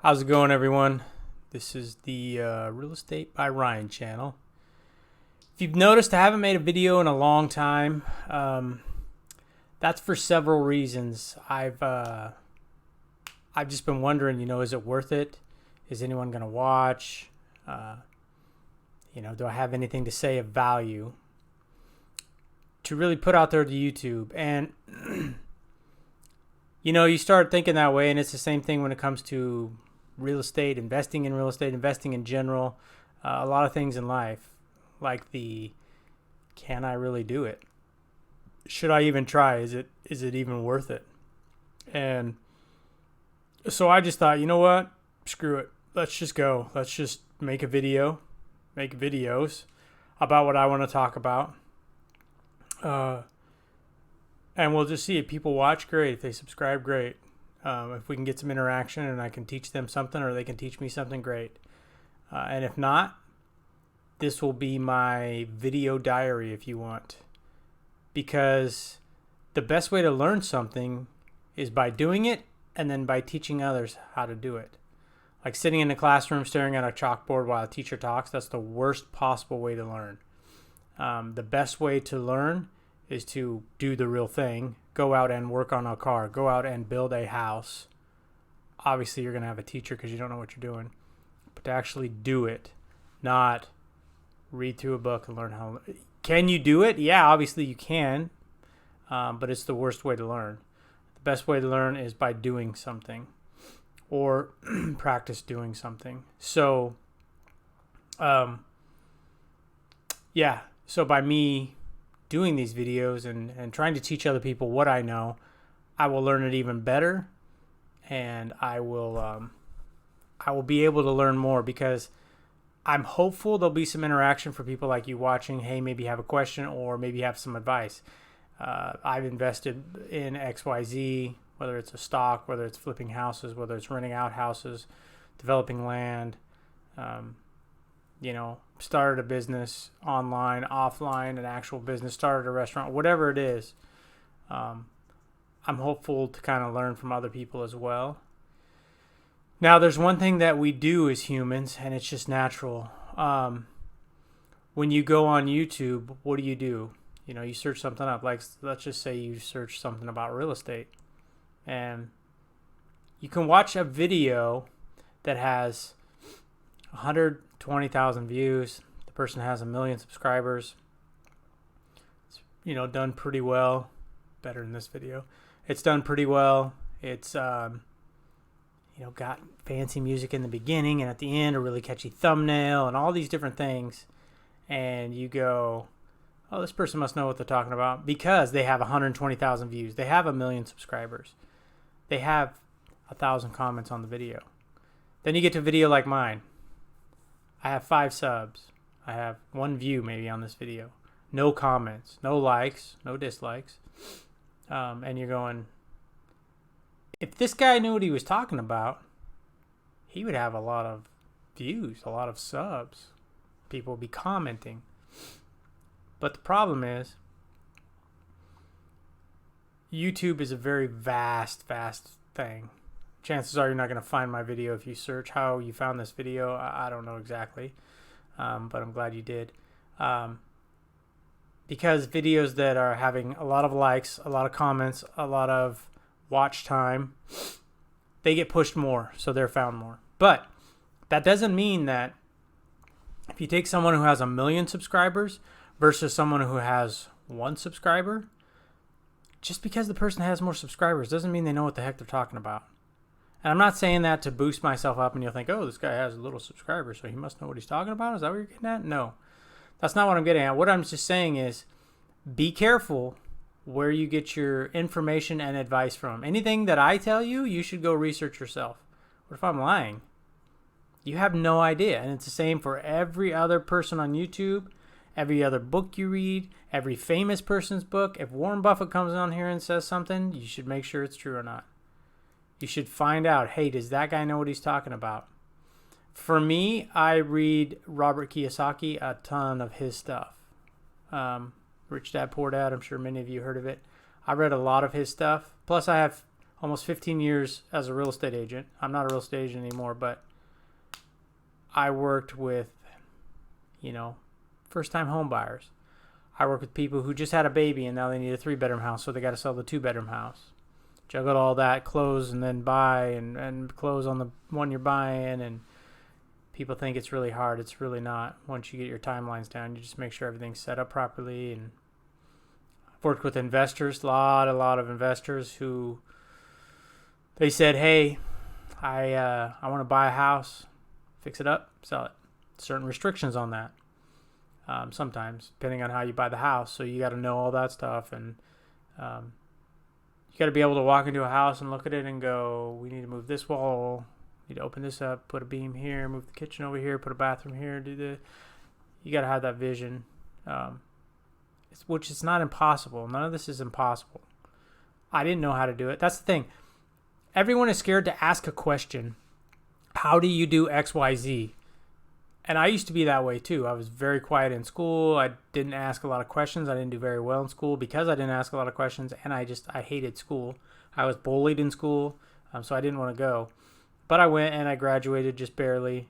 How's it going, everyone? This is the Real Estate by Ryan channel. If you've noticed, I haven't made a video in a long time. That's for several reasons. I've just been wondering, is it worth it? Is anyone going to watch? Do I have anything to say of value to really put out there to YouTube? And you start thinking that way, and it's the same thing when it comes to real estate, investing in real estate, investing in general, a lot of things in life, like can I really do it? Should I even try? Is it even worth it? And so I just thought, you know what? Screw it. Let's just go. Let's just make videos about what I want to talk about. And we'll just see if people watch, great. If they subscribe, great. If we can get some interaction and I can teach them something or they can teach me something, great. And if not, this will be my video diary if you want. Because the best way to learn something is by doing it and then by teaching others how to do it. Like sitting in a classroom staring at a chalkboard while a teacher talks, that's the worst possible way to learn. The best way to learn is to do the real thing. Go out and work on a car. Go out and build a house. Obviously, you're going to have a teacher because you don't know what you're doing. But to actually do it, not read through a book and learn how. Can you do it? Yeah, obviously you can. But it's the worst way to learn. The best way to learn is by doing something or practice doing something. So, So by me doing these videos and trying to teach other people what I know, I will learn it even better, and I will be able to learn more because I'm hopeful there'll be some interaction for people like you watching. Hey, maybe you have a question or maybe you have some advice. I've invested in XYZ, whether it's a stock, whether it's flipping houses, whether it's renting out houses, developing land, started a business online, offline, an actual business, started a restaurant, whatever it is. I'm hopeful to kind of learn from other people as well. Now, there's one thing that we do as humans, and it's just natural. When you go on YouTube, what do? You search something up. Like, let's just say you search something about real estate. And you can watch a video that has 120,000 views. The person has 1 million subscribers. It's done pretty well. Better than this video. It's done pretty well. It's got fancy music in the beginning and at the end, a really catchy thumbnail and all these different things. And you go, oh, this person must know what they're talking about because they have 120,000 views. They have 1 million subscribers. They have 1,000 comments on the video. Then you get to a video like mine. I have 5 subs. I have 1 view maybe on this video. No comments, no likes, no dislikes. And you're going, if this guy knew what he was talking about, he would have a lot of views, a lot of subs. People would be commenting. But the problem is, YouTube is a very vast thing. Chances are you're not going to find my video if you search how you found this video. I don't know exactly, but I'm glad you did. Because videos that are having a lot of likes, a lot of comments, a lot of watch time, they get pushed more, so they're found more. But that doesn't mean that if you take someone who has 1 million subscribers versus someone who has 1 subscriber, just because the person has more subscribers doesn't mean they know what the heck they're talking about. And I'm not saying that to boost myself up and you'll think, oh, this guy has a little subscribers, so he must know what he's talking about. Is that what you're getting at? No, that's not what I'm getting at. What I'm just saying is be careful where you get your information and advice from. Anything that I tell you, you should go research yourself. What if I'm lying? You have no idea. And it's the same for every other person on YouTube, every other book you read, every famous person's book. If Warren Buffett comes on here and says something, you should make sure it's true or not. You should find out, hey, does that guy know what he's talking about? For me, I read Robert Kiyosaki, a ton of his stuff. Rich Dad, Poor Dad, I'm sure many of you heard of it. I read a lot of his stuff. Plus, I have almost 15 years as a real estate agent. I'm not a real estate agent anymore, but I worked with, first-time home buyers. I work with people who just had a baby and now they need a 3-bedroom house, so they got to sell the 2-bedroom house. Juggle all that, close and then buy, and close on the one you're buying. And people think it's really hard. It's really not. Once you get your timelines down, you just make sure everything's set up properly. And I've worked with investors, a lot of investors who they said, hey, I want to buy a house, fix it up, sell it. Certain restrictions on that. Sometimes, depending on how you buy the house. So you got to know all that stuff. And you got to be able to walk into a house and look at it and go, we need to move this wall, need to open this up, put a beam here, move the kitchen over here, put a bathroom here, do this. You got to have that vision, which is not impossible. None of this is impossible. I didn't know how to do it. That's the thing. Everyone is scared to ask a question. How do you do X, Y, Z? And I used to be that way too. I was very quiet in school. I didn't ask a lot of questions. I didn't do very well in school because I didn't ask a lot of questions, and I hated school. I was bullied in school, so I didn't want to go. But I went and I graduated just barely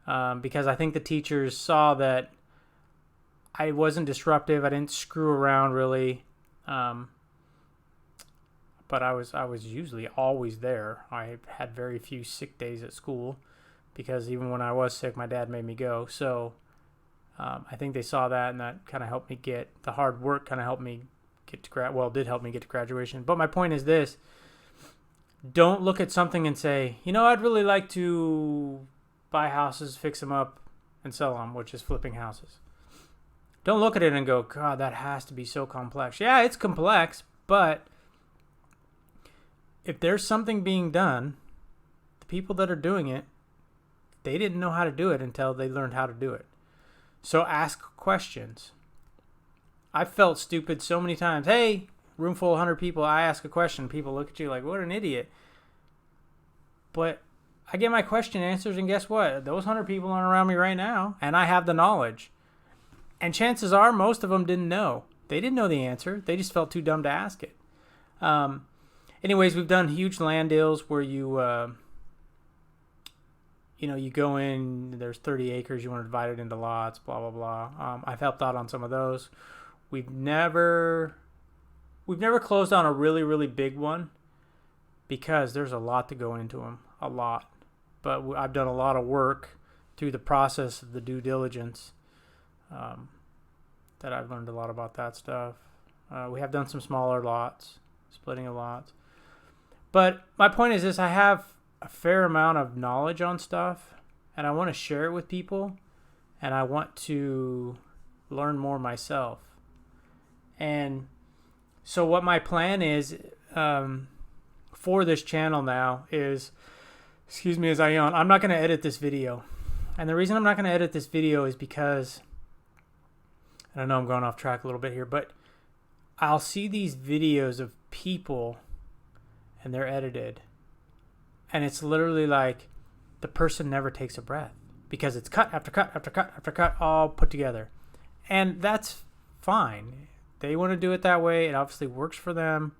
because I think the teachers saw that I wasn't disruptive. I didn't screw around really, but I was usually always there. I had very few sick days at school, because even when I was sick, my dad made me go. So I think they saw that, and that kind of helped me get, the hard work kind of helped me get to, did help me get to graduation. But my point is this: don't look at something and say, I'd really like to buy houses, fix them up, and sell them, which is flipping houses. Don't look at it and go, God, that has to be so complex. Yeah, it's complex, but if there's something being done, the people that are doing it, they didn't know how to do it until they learned how to do it. So ask questions. I felt stupid so many times. Hey, room full of 100 people, I ask a question. People look at you like, what an idiot. But I get my question answers, and guess what? Those 100 people aren't around me right now, and I have the knowledge. And chances are most of them didn't know. They didn't know the answer. They just felt too dumb to ask it. Anyways, we've done huge land deals where you go in, there's 30 acres, you want to divide it into lots, blah, blah, blah. I've helped out on some of those. We've never closed on a really, really big one because there's a lot to go into them, a lot. But I've done a lot of work through the process of the due diligence that I've learned a lot about that stuff. We have done some smaller lots, splitting of lots. But my point is this: I have a fair amount of knowledge on stuff, and I want to share it with people, and I want to learn more myself. And so what my plan is for this channel now is, excuse me as I yawn, I'm not going to edit this video. And the reason I'm not going to edit this video is because, and I know I'm going off track a little bit here, but I'll see these videos of people and they're edited. And it's literally like the person never takes a breath because it's cut after cut after cut after cut, all put together. And that's fine. They want to do it that way. It obviously works for them.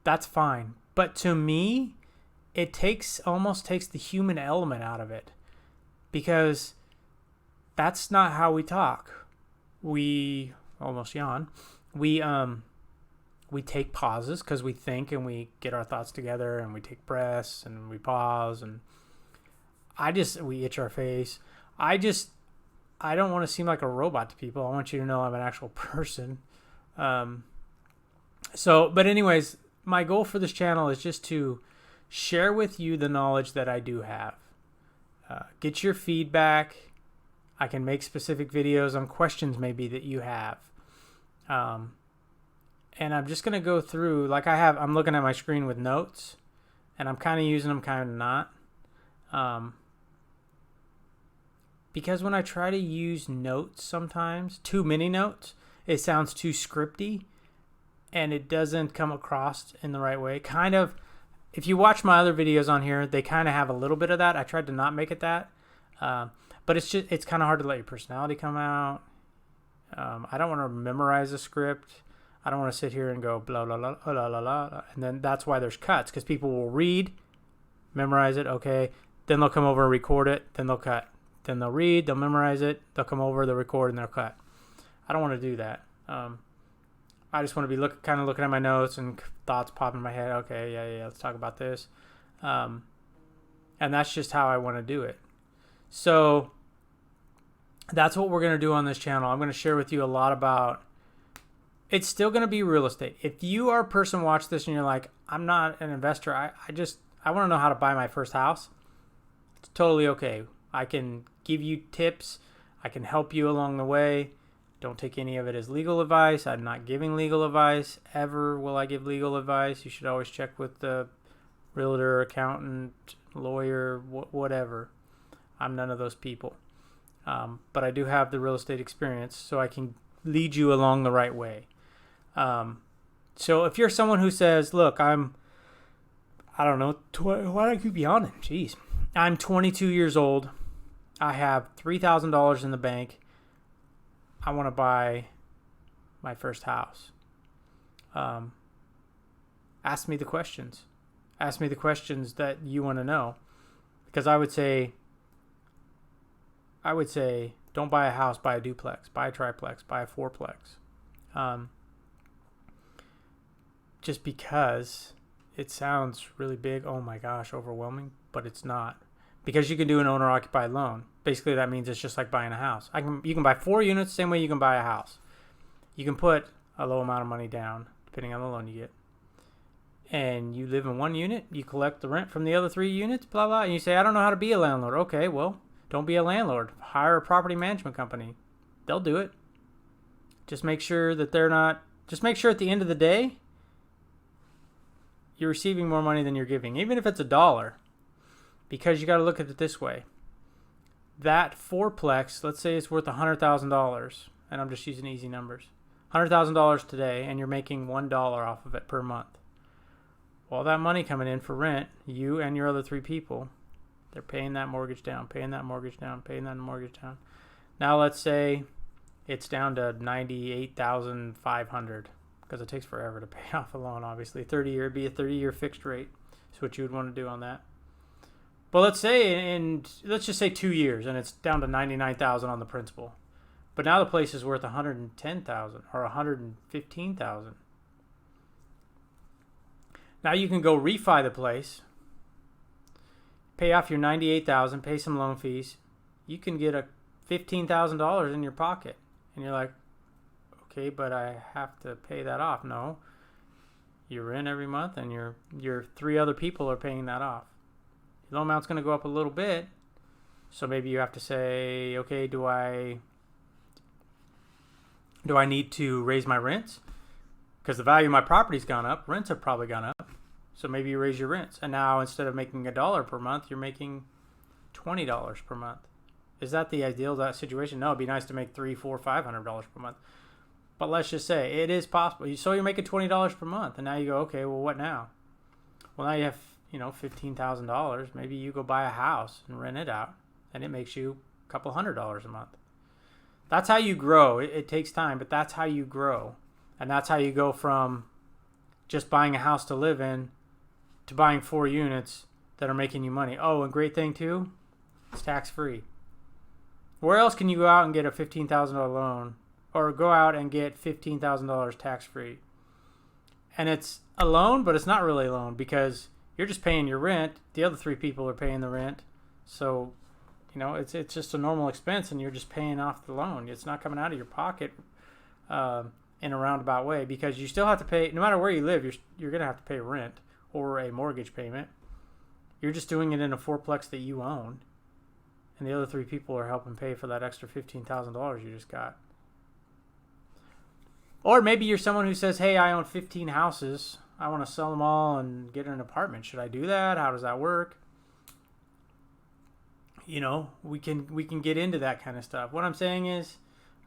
That's fine. But to me, it almost takes the human element out of it, because that's not how we talk. We almost yawn. We take pauses because we think and we get our thoughts together, and we take breaths and we pause, and we itch our face. I don't want to seem like a robot to people. I want you to know I'm an actual person. But anyways, my goal for this channel is just to share with you the knowledge that I do have. Get your feedback. I can make specific videos on questions maybe that you have. And I'm just going to go through, like I'm looking at my screen with notes, and I'm kind of using them, kind of not. Because when I try to use notes sometimes, too many notes, it sounds too scripty, and it doesn't come across in the right way. Kind of, if you watch my other videos on here, they kind of have a little bit of that. I tried to not make it that. But it's kind of hard to let your personality come out. I don't want to memorize a script. I don't want to sit here and go blah, blah, blah, blah, blah, blah. And then that's why there's cuts, because people will read, memorize it, okay. Then they'll come over and record it. Then they'll cut. Then they'll read, they'll memorize it. They'll come over, they'll record, and they'll cut. I don't want to do that. I just want to be kind of looking at my notes and thoughts pop in my head. Okay, yeah, let's talk about this. And that's just how I want to do it. So that's what we're going to do on this channel. I'm going to share with you a lot about, it's still going to be real estate. If you are a person watch this and you're like, I'm not an investor, I want to know how to buy my first house. It's totally okay. I can give you tips. I can help you along the way. Don't take any of it as legal advice. I'm not giving legal advice. Ever will I give legal advice. You should always check with the realtor, accountant, lawyer, whatever. I'm none of those people. But I do have the real estate experience, so I can lead you along the right way. So if you're someone who says, look, I don't know, why do I keep yawning? Jeez. I'm 22 years old. I have $3,000 in the bank. I want to buy my first house. Ask me the questions. Ask me the questions that you want to know. Because I would say, don't buy a house, buy a duplex, buy a triplex, buy a fourplex. Just because it sounds really big, oh my gosh, overwhelming, but it's not. Because you can do an owner-occupied loan. Basically, that means it's just like buying a house. You can buy 4 units the same way you can buy a house. You can put a low amount of money down, depending on the loan you get. And you live in 1 unit, you collect the rent from the other 3 units, blah, blah, and you say, I don't know how to be a landlord. Okay, well, don't be a landlord. Hire a property management company. They'll do it. Just make sure that just make sure at the end of the day, you're receiving more money than you're giving, even if it's $1. Because you got to look at it this way. That fourplex, let's say it's worth $100,000, and I'm just using easy numbers. $100,000 today, and you're making $1 off of it per month. All that money coming in for rent, you and your other 3 people, they're paying that mortgage down, paying that mortgage down, paying that mortgage down. Now let's say it's down to $98,500, because it takes forever to pay off a loan, obviously. It'd be a 30-year fixed rate. That's what you would want to do on that. But let's just say 2 years, and it's down to $99,000 on the principal. But now the place is worth $110,000 or $115,000. Now you can go refi the place, pay off your $98,000, pay some loan fees. You can get a $15,000 in your pocket, and you're like, okay, but I have to pay that off. No, you're in every month, and your 3 other people are paying that off. Your loan amount's going to go up a little bit, so maybe you have to say, okay, do I need to raise my rents? Because the value of my property's gone up. Rents have probably gone up. So maybe you raise your rents. And now instead of making $1 per month, you're making $20 per month. Is that the ideal situation? No, it'd be nice to make $300, $400, $500 per month. But let's just say it is possible. So you're making $20 per month. And now you go, okay, well, what now? Well, now you have, $15,000. Maybe you go buy a house and rent it out. And it makes you a couple $100 a month. That's how you grow. It takes time, but that's how you grow. And that's how you go from just buying a house to live in to buying 4 units that are making you money. Oh, and great thing too, it's tax-free. Where else can you go out and get a $15,000 loan or go out and get $15,000 tax-free? And it's a loan, but it's not really a loan because you're just paying your rent. The other 3 people are paying the rent. So, it's just a normal expense and you're just paying off the loan. It's not coming out of your pocket in a roundabout way because you still have to pay, no matter where you live, you're going to have to pay rent or a mortgage payment. You're just doing it in a fourplex that you own. And the other 3 people are helping pay for that extra $15,000 you just got. Or maybe you're someone who says, hey, I own 15 houses. I want to sell them all and get an apartment. Should I do that? How does that work? We can get into that kind of stuff. What I'm saying is,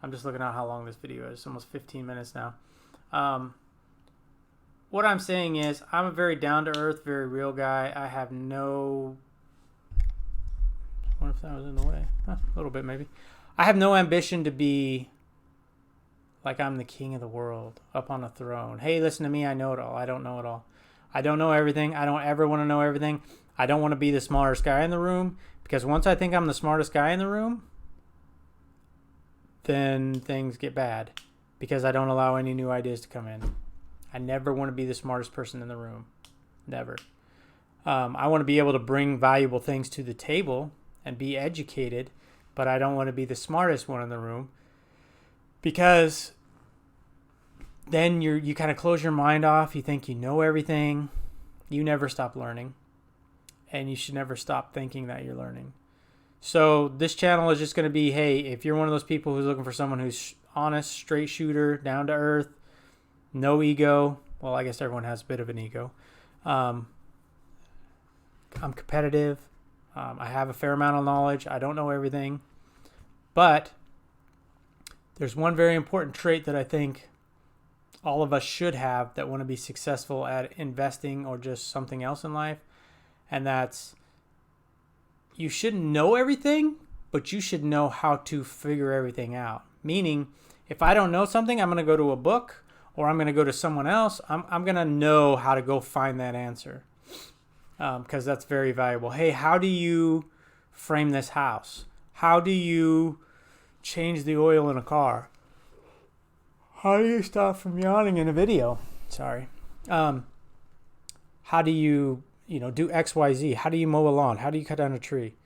I'm just looking at how long this video is. It's almost 15 minutes now. What I'm saying is, I'm a very down-to-earth, very real guy. I have no... I wonder if that was in the way. A little bit, maybe. I have no ambition to be like I'm the king of the world up on a throne. Hey, listen to me. I know it all. I don't know it all. I don't know everything. I don't ever want to know everything. I don't want to be the smartest guy in the room, because once I think I'm the smartest guy in the room, then things get bad because I don't allow any new ideas to come in. I never want to be the smartest person in the room. Never. I want to be able to bring valuable things to the table and be educated, but I don't want to be the smartest one in the room, because then you kind of close your mind off. You think you know everything. You never stop learning, and you should never stop thinking that you're learning. So this channel is just going to be, hey, if you're one of those people who's looking for someone who's honest, straight shooter, down to earth, no ego. Well, I guess everyone has a bit of an ego. I'm competitive. I have a fair amount of knowledge. I don't know everything. But there's one very important trait that I think all of us should have that want to be successful at investing or just something else in life. And that's, you shouldn't know everything, but you should know how to figure everything out. Meaning, if I don't know something, I'm going to go to a book or I'm going to go to someone else. I'm going to know how to go find that answer, because that's very valuable. Hey, how do you frame this house? How do you change the oil in a car? How do you stop from yawning in a video? Sorry. How do you do X, Y, Z? How do you mow a lawn? How do you cut down a tree?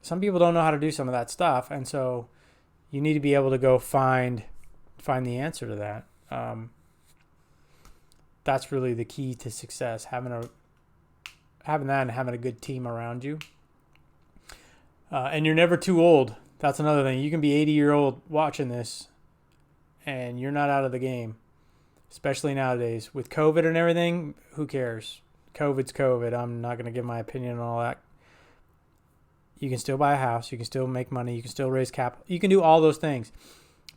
Some people don't know how to do some of that stuff, and so you need to be able to go find the answer to that. That's really the key to success, having that and having a good team around you. And you're never too old. That's another thing. You can be 80-year-old watching this, and you're not out of the game, especially nowadays. With COVID and everything, who cares? COVID's COVID. I'm not going to give my opinion on all that. You can still buy a house. You can still make money. You can still raise capital. You can do all those things,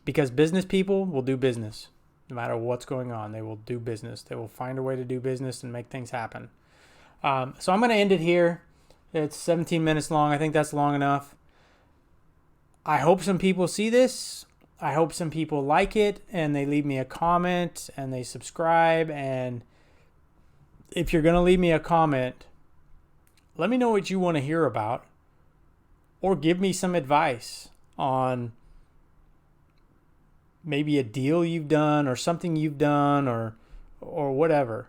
because business people will do business. No matter what's going on, they will do business. They will find a way to do business and make things happen. So I'm going to end it here. It's 17 minutes long. I think that's long enough. I hope some people see this. I hope some people like it and they leave me a comment and they subscribe. And if you're going to leave me a comment, let me know what you want to hear about, or give me some advice on maybe a deal you've done or something you've done or whatever.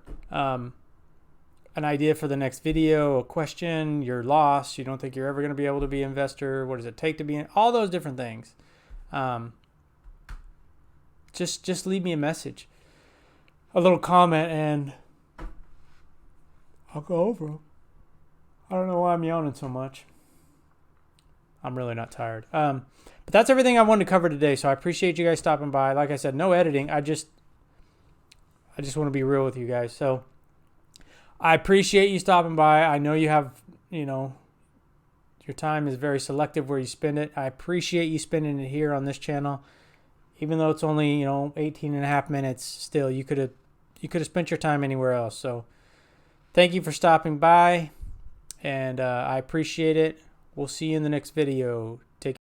An idea for the next video, a question, you're lost, you don't think you're ever going to be able to be an investor, what does it take to be in, all those different things. Just leave me a message, a little comment, and I'll go over them. I don't know why I'm yawning so much. I'm really not tired. But that's everything I wanted to cover today. So I appreciate you guys stopping by. Like I said, no editing. I just want to be real with you guys. So I appreciate you stopping by. I know you have, your time is very selective where you spend it. I appreciate you spending it here on this channel. Even though it's only, 18 and a half minutes, still you could have spent your time anywhere else. So thank you for stopping by, and I appreciate it. We'll see you in the next video.